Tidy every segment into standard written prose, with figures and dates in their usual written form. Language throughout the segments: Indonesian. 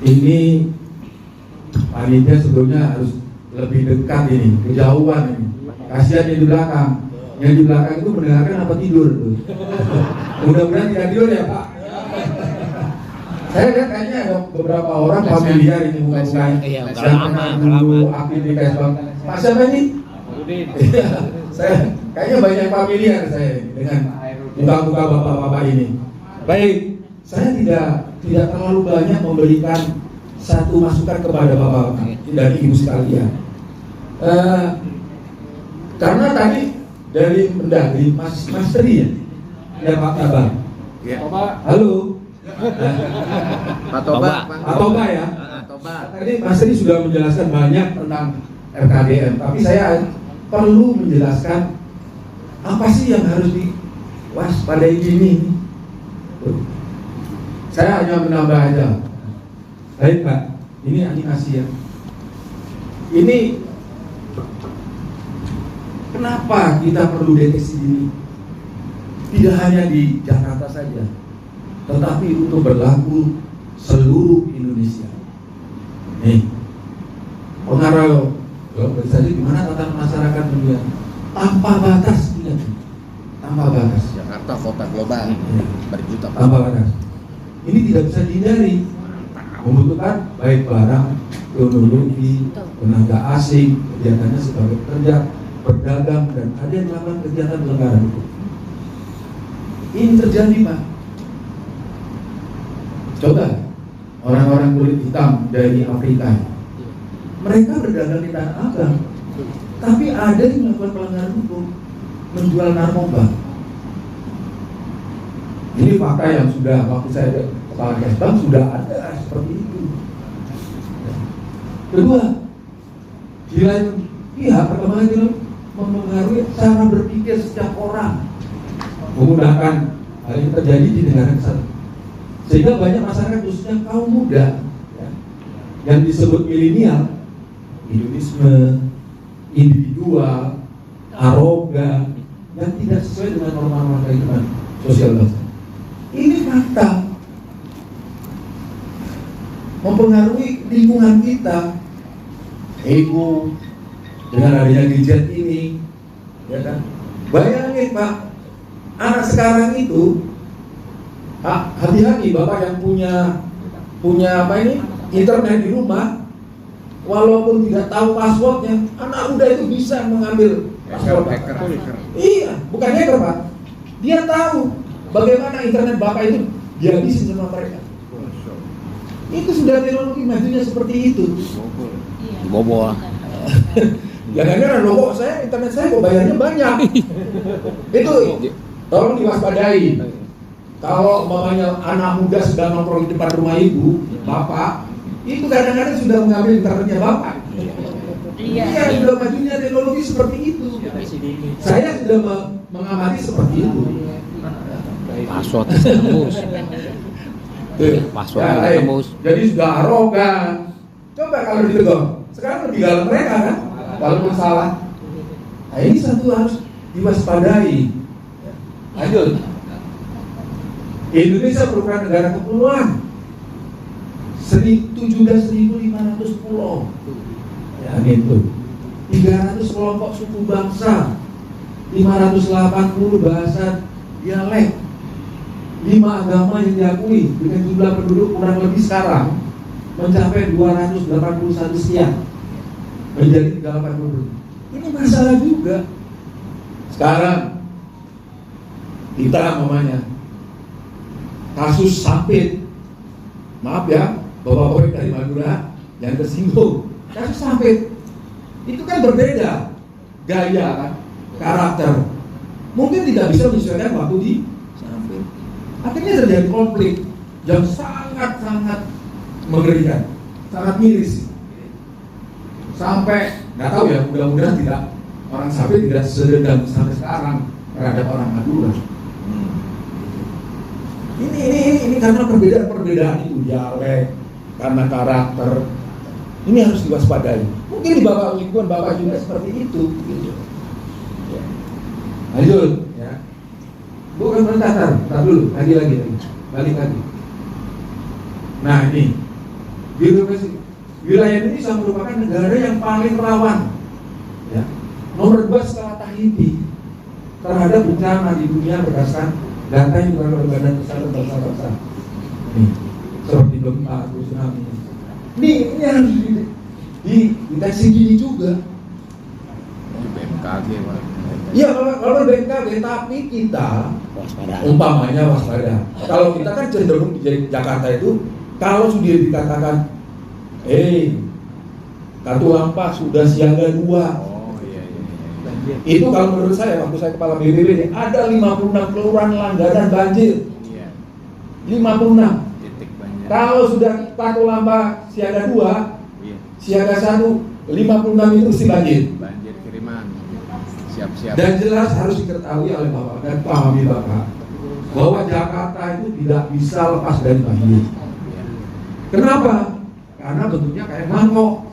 ini panitia sebelumnya harus lebih dekat ini, kejauhan ini. Kasihan yang di belakang. Yang di belakang itu mendengarkan apa tidur tuh. Mudah-mudahan tidak tidur ya Pak. Saya lihat kayaknya ada beberapa orang familiar ini muka-mukanya. Yang dulu aktif di Facebook. Pak siapa ini? Saya kayaknya banyak familiar saya dengan muka-muka bapak-bapak ini. Baik, saya tidak terlalu banyak memberikan satu masukan kepada bapak-bapak dan ibu sekalian. Karena tadi dari Mendagri Mas Tri ya Pak Tabang. Ya. Halo. Pak Toba ya. Tadi Mas Tri sudah menjelaskan banyak tentang RKDM, tapi saya perlu menjelaskan apa sih yang harus diwaspadai ini. Saya hanya menambah aja. Baik Pak, ini animasi ya. Ini kenapa kita perlu deteksi dini? Tidak hanya di Jakarta saja, tetapi untuk berlaku seluruh Indonesia. Nih, pengaruh saja gimana tatanan masyarakat dunia tanpa batas, ingat, tanpa batas. Jakarta kota global berjuta tanpa batas. Ini tidak bisa dihindari. Membutuhkan baik barang, teknologi, tenaga asing, kegiatannya sebagai pekerja, berdagang, dan ada yang melakukan kegiatan pelanggaran hukum. Ini terjadi Pak. Coba orang-orang kulit hitam dari Afrika, mereka berdagang di Tanah Abang, tapi ada yang melakukan pelanggaran hukum, menjual narkoba. Ini fakta yang sudah waktu saya kepala Kesbang sudah ada seperti itu. Kedua, di lain pihak perkembangan itu mempengaruhi cara berpikir setiap orang menggunakan hal yang terjadi di negara kesatuan. Sehingga banyak masyarakat khususnya kaum muda ya, yang disebut milenial, hedonisme, individual, arogan, yang tidak sesuai dengan norma-norma kehidupan sosial bangsa. Ini fakta mempengaruhi lingkungan kita, ego dengan adanya gadget ini, ya kan? Bayangin Pak, anak sekarang itu, hati-hati Bapak yang punya apa ini internet di rumah, walaupun tidak tahu passwordnya, anak muda itu bisa mengambil password. Iya, bukan hacker Pak, dia tahu bagaimana internet Bapak itu dihabisin sama mereka. Itu sudah teknologi majunya seperti itu. Bobo. Jangan-jangan logo saya, internet saya kok bayarnya banyak. Itu tolong diwaspadai. Kalau umpamanya anak muda sedang nongkrong di depan rumah ibu, bapak, itu kadang-kadang sudah mengambil internetnya bapak. Iya, sudah majunya teknologi seperti itu. Saya sudah mengamati seperti itu. Password tembus. Password tembus. Jadi sudah arogan. Coba kalau ditegur, sekarang lebih galak mereka kan, walaupun salah. Nah ini satu harus diwaspadai. Lanjut. Indonesia merupakan negara kepulauan, 17.500 pulau. Ya gitu. 300 kelompok suku bangsa, 580 bahasa dialek, 5 agama yang diakui dengan jumlah penduduk kurang lebih sekarang mencapai 281 sekian, menjadi 80. Ini masalah juga. Sekarang kita namanya kasus Sampit, maaf ya bapak-bapak dari Madura yang tersinggung, kasus Sampit itu kan berbeda gaya kan, karakter, mungkin tidak bisa menyesuaikan waktu di Sampit. Akhirnya terjadi konflik yang sangat-sangat mengerikan, sangat miris. Sampai nggak tahu ya, mudah-mudahan tidak, orang Sampit tidak sedendam sampai sekarang terhadap orang Madura. Ini karena perbedaan itu dialek, karena karakter. Ini harus diwaspadai. Mungkin di bapak lingkungan bapak juga seperti itu. Gitu. Ya. Lanjut, ya. Bukan mencatat, tak dulu, lagi, balik lagi. Nah ini, Wilayah Indonesia merupakan negara yang paling rawan, ya, nomor 2 setelah Tahiti terhadap bencana di dunia berdasarkan data yang dikeluarkan oleh Badan Kesehatan Bangsa-Bangsa. Nih, seperti gempa atau tsunami. Ini harus dideteksi dini juga. BMKG, Pak. Iya, kalau BMKG, tapi kita umpamanya waspada. Kalau kita kan cenderung di Jakarta itu, kalau sudah dikatakan, Katulampa sudah siaga 2. Oh iya. Itu kalau menurut saya, waktu saya kepala BPBD, ada 56 kelurahan langganan banjir. Iya. 56. Titik banjir. Kalau sudah Katulampa siaga 2, Iya. siaga 1, 56 itu mesti banjir. Banjir kiriman. Siap-siap. Dan jelas harus diketahui oleh Bapak dan pahami Bapak bahwa Jakarta itu tidak bisa lepas dari banjir. Iya. Kenapa? Karena bentuknya kayak mangkok.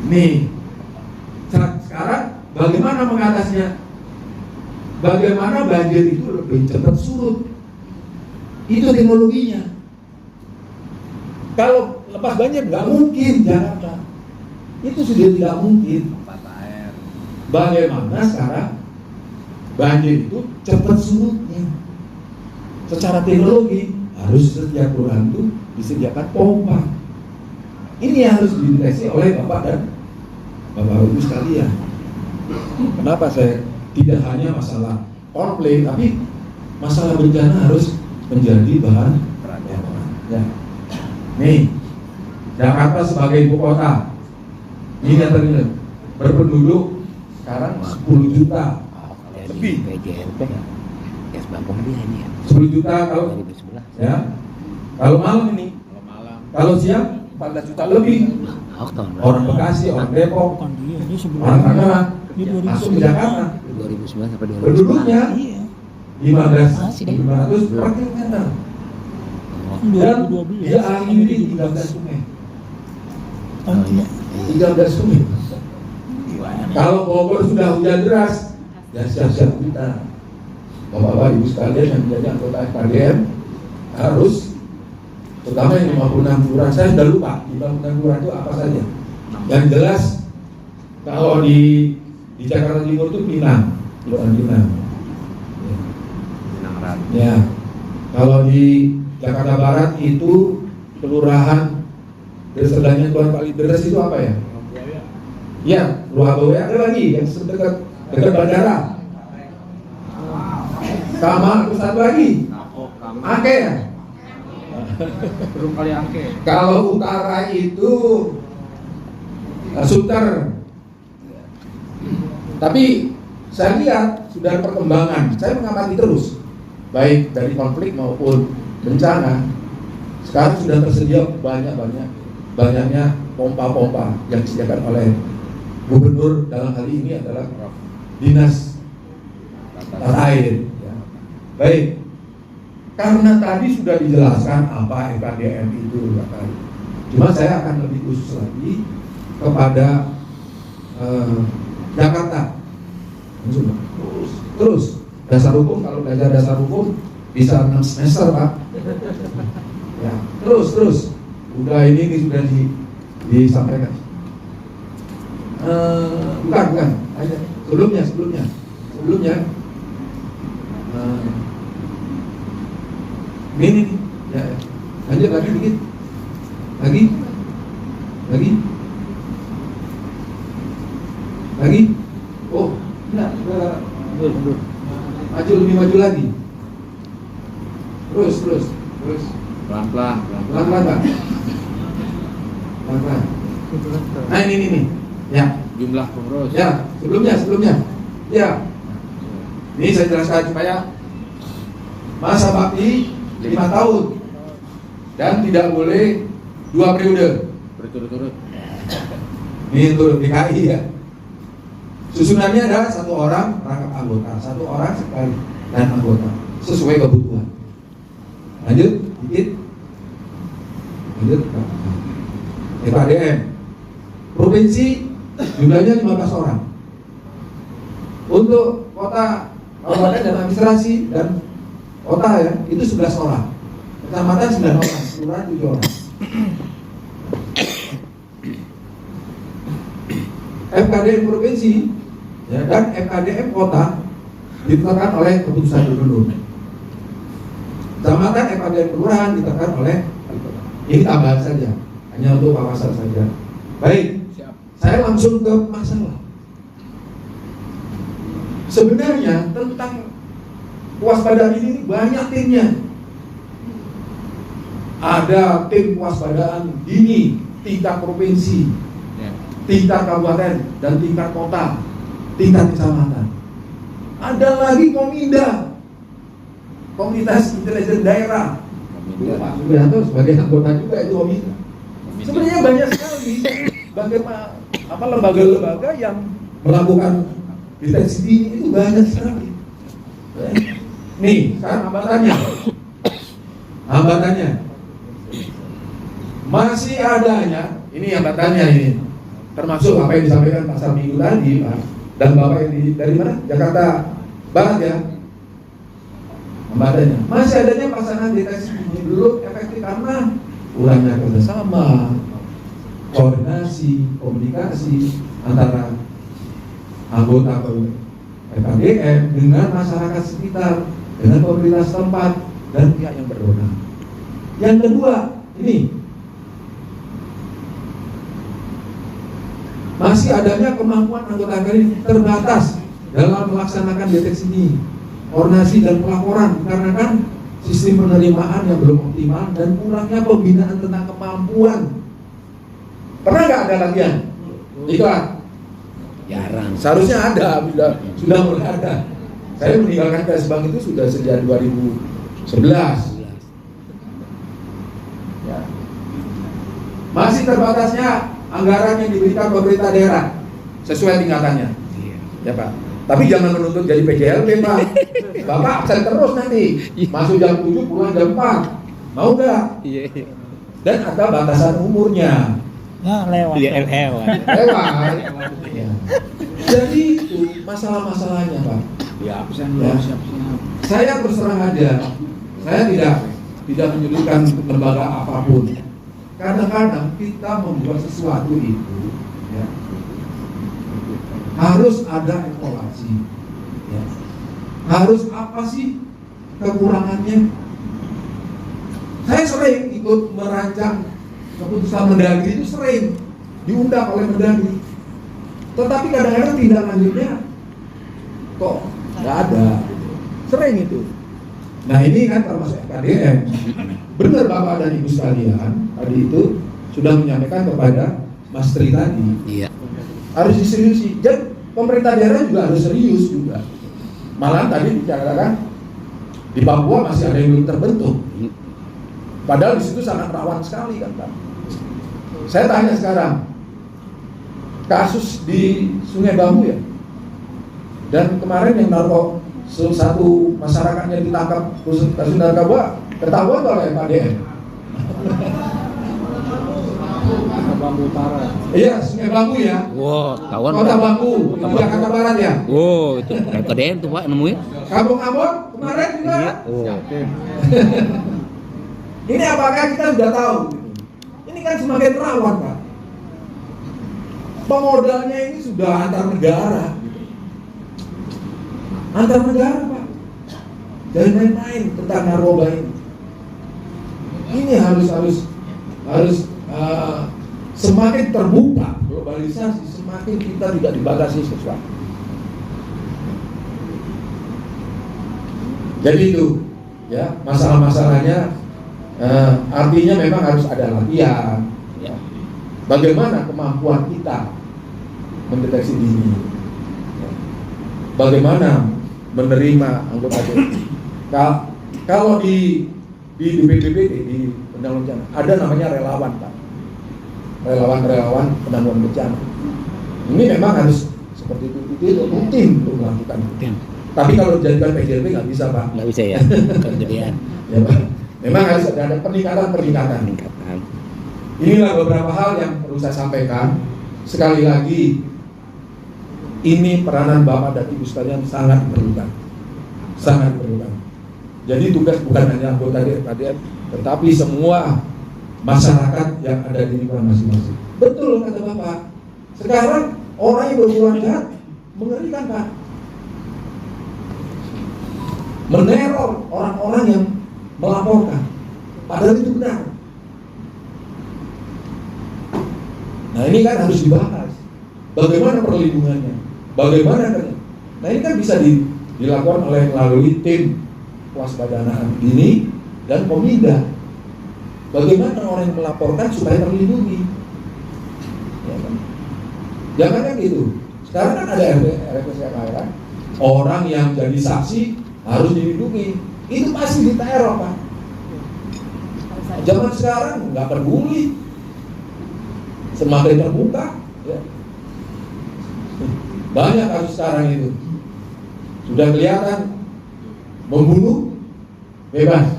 Nih, sekarang bagaimana mengatasinya? Bagaimana banjir itu lebih cepat surut? Itu teknologinya. Kalau lepas banjir nggak mungkin Jakarta. Itu sudah tidak mungkin. Mata air. Bagaimana sekarang banjir itu cepat surutnya? Secara teknologi harus setiap kelurahan itu disediakan pompa. Ini yang harus dideteksi oleh Bapak dan Bapak Ibu sekalian. Kenapa saya tidak hanya masalah konflik, tapi masalah bencana harus menjadi bahan perhatian. Ya. Nih, Jakarta sebagai ibu kota, ini yang terlihat berpenduduk sekarang 10 juta lebih. PJLP ya sebabong dia ini ya. 10 juta kalau ya. Kalau malam ini, Kalau malam. kalau siang 14 juta lebih. Orang Bekasi, orang Depok, orang Tangerang masuk ke Jakarta. 2009 sampai 2011. Penduduknya Iya. 15.500 per kilometer. Dan dia akhiri 13 sungai. 13 sungai. Kalau Bogor sudah hujan deras, ya siap-siap kita. Bapak-bapak ibu sekalian yang menjadi anggota FKDM harus, terutama yang 56 kelurahan, saya sudah lupa 56 kelurahan itu apa saja. Yang jelas kalau di Jakarta Timur itu Pinang, kelurahan Pinang. Pinang. Ya, kalau di Jakarta Barat itu kelurahan sebelahnya Tuan Kalideres itu apa ya? Ya, Luhabawe. Ada lagi yang dekat bandara. Sama satu lagi, Angke ya. Belum kali angke. Kalau utara itu Sunter. Tapi saya lihat sudah perkembangan. Saya mengamati terus, baik dari konflik maupun bencana. Sekarang sudah tersedia banyaknya pompa-pompa yang disediakan oleh gubernur, dalam hal ini adalah dinas tata air. Ya. Baik, karena tadi sudah dijelaskan apa FKDM itu, cuma saya akan lebih khusus lagi kepada Jakarta. Terus dasar hukum, kalau belajar dasar hukum bisa 6 semester Pak. Ya, terus udah ini sudah disampaikan. Bukan. Sebelumnya. Ini ya. Lanjut lagi dikit. Lagi. Oh, enggak. Mundur. Lebih maju lagi. Terus. Pelan-pelan. Pelan-pelan. Nah ini. Ya. Jumlah pengurus. Ya, sebelumnya. Ya. Ini saya jelaskan supaya masa bakti 5 tahun dan tidak boleh 2 periode. Berturut-turut. Ini untuk DKI ya. Susunannya adalah 1 orang rangkap anggota, 1 orang sekali dan anggota sesuai kebutuhan. Lanjut. FKDM provinsi jumlahnya 15 orang. Untuk kota, kabupaten dan administrasi dan kota ya itu 11 orang. Kecamatan 9 orang, kelurahan 7 orang. FKDM provinsi ya, dan FKDM kota ditetapkan oleh keputusan gubernur. Kecamatan FKDM kelurahan ditetapkan oleh wali kota. Ini tambahan saja, hanya untuk kawasan saja. Baik, saya langsung ke masalah. Sebenarnya tentang kewaspadaan ini banyak timnya. Ada tim kewaspadaan dini tingkat provinsi, tingkat kabupaten, dan tingkat kota, tingkat kecamatan. Ada lagi Kominda, Komunitas Intelijen Daerah. Pak Subianto sebagai anggota juga itu Kominda. Sebenarnya banyak sekali bagaimana lembaga-lembaga yang melakukan deteksi dini itu banyak sekali. Nih, sekarang hambatannya masih adanya, ini hambatannya ini, termasuk apa yang disampaikan pasal minggu tadi, Pak, dan Bapak yang dari mana? Jakarta Barat ya. Hambatannya masih adanya pasangan deteksi dini belum efektif karena kurangnya kerjasama, koordinasi, komunikasi antara anggota FKDM dengan masyarakat sekitar, dengan pemerintah setempat dan pihak yang berwenang. Yang kedua, ini masih adanya kemampuan anggota FKDM terbatas dalam melaksanakan deteksi dini, koordinasi dan pelaporan karena kan sistem penerimaan yang belum optimal dan kurangnya pembinaan tentang kemampuan. Pernah nggak ada latihan? Iklan? Jarang. Seharusnya ada, sudah mulai ada. Saya meninggalkan Kesbang itu sudah sejak 2011. Ya. Masih terbatasnya anggaran yang diberikan pemerintah daerah sesuai tingkatannya. Ya Pak. Tapi jangan menuntut jadi PJLP Pak. Bapak absen terus nanti. Masuk jam 7 pulang jam 4. Mau nggak? Iya. Dan ada batasan umurnya. Nah, lewat. Lewat. Ya. Jadi itu masalah-masalahnya Pak. Ya, siap. Saya berserah aja. Saya tidak menyebutkan lembaga apapun. Kadang-kadang kita membuat sesuatu itu ya, harus ada evaluasi. Ya. Harus apa sih kekurangannya? Saya sering ikut merancang keputusan Mendagri itu sering diundang oleh Mendagri. Tetapi kadang-kadang tindak lanjutnya kok nggak ada. Sering itu. Nah ini kan termasuk FKDM. Benar Bapak dan Ibu sekalian tadi itu sudah menyampaikan kepada Mas Tri tadi. Iya. Harus diseriusi. Dan pemerintah daerah juga harus serius juga. Malah tadi dikatakan di Papua masih ada yang belum terbentuk. Padahal di situ sangat rawan sekali kan Pak. Saya tanya sekarang, kasus di Sungai Bambu ya, dan kemarin yang narko satu masyarakatnya ditangkap khusus kasus narkoba ketahuan oleh FKDM. Bambu Utara. Iya, Sungai Bambu ya. Wow, kawan. Kota Bambu, di Jakarta Barat ya. Wow, itu KDM tuh Pak nemuin. Kampung Ambon kemarin juga. Iya. Oh. Ini apakah kita sudah tahu? Ini kan semakin rawan Pak. Pemodalnya ini sudah antar negara. Antar negara Pak. Jangan main-main tentang narkoba ini. Ini harus semakin terbuka globalisasi, semakin kita tidak dibatasi sesuatu. Jadi itu ya masalah-masalahnya. Artinya memang harus ada latihan ya. Bagaimana kemampuan kita mendeteksi dini ya. Bagaimana menerima anggota DPD. Kalau di BPBD di penanggulangan bencana ada namanya relawan Pak. Relawan penanggulangan bencana. Ini memang harus seperti itu rutin untuk melakukan. Tapi kalau dijadikan PJLP nggak bisa Pak. Nggak bisa ya. Kemudian. Ya Pak. Memang harus ada peningkatan. Inilah beberapa hal yang perlu saya sampaikan. Sekali lagi, ini peranan Bapak dan Ibu sekalian sangat diperlukan. Jadi tugas bukan hanya anggota DPR, tetapi semua masyarakat yang ada di lingkungan masing-masing. Betul kata Bapak. Sekarang orang yang berbuat jahat mengerikan, Pak. Meneror orang-orang yang melaporkan. Padahal itu benar. Nah ini kan harus dibahas. Bagaimana perlindungannya? Bagaimana? Nah ini kan bisa dilakukan melalui tim kewaspadaan dini dan Kominda. Bagaimana orang yang melaporkan supaya terlindungi? Ya kan? Jangan kan gitu. Sekarang kan ada RPCK, orang yang jadi saksi harus dilindungi. Itu pasti diteror, Pak. Zaman sekarang nggak peduli, semakin terbuka. Ya. Banyak kasus sekarang itu sudah kelihatan membunuh bebas.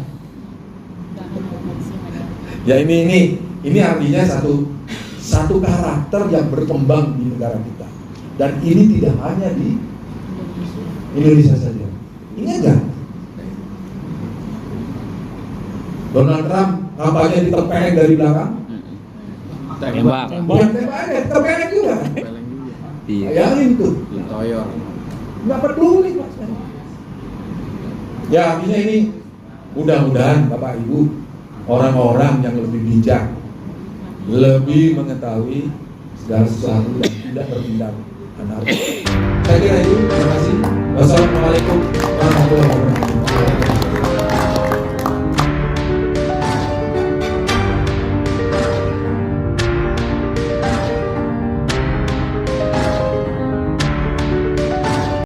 Ya ini artinya satu karakter yang berkembang di negara kita. Dan ini tidak hanya di Indonesia saja. Ingat nggak? Donald Trump kampanye ditepeleng dari belakang. Tembak. Bukan tembak, ditepeleng juga. Iya. Bayangin tuh. Toyor. Nggak peduli, Pak. Ya artinya ini mudah-mudahan Bapak Ibu orang-orang yang lebih bijak, lebih mengetahui segala sesuatu dan tidak bertindak anarkis. Saya kira itu. Terima kasih.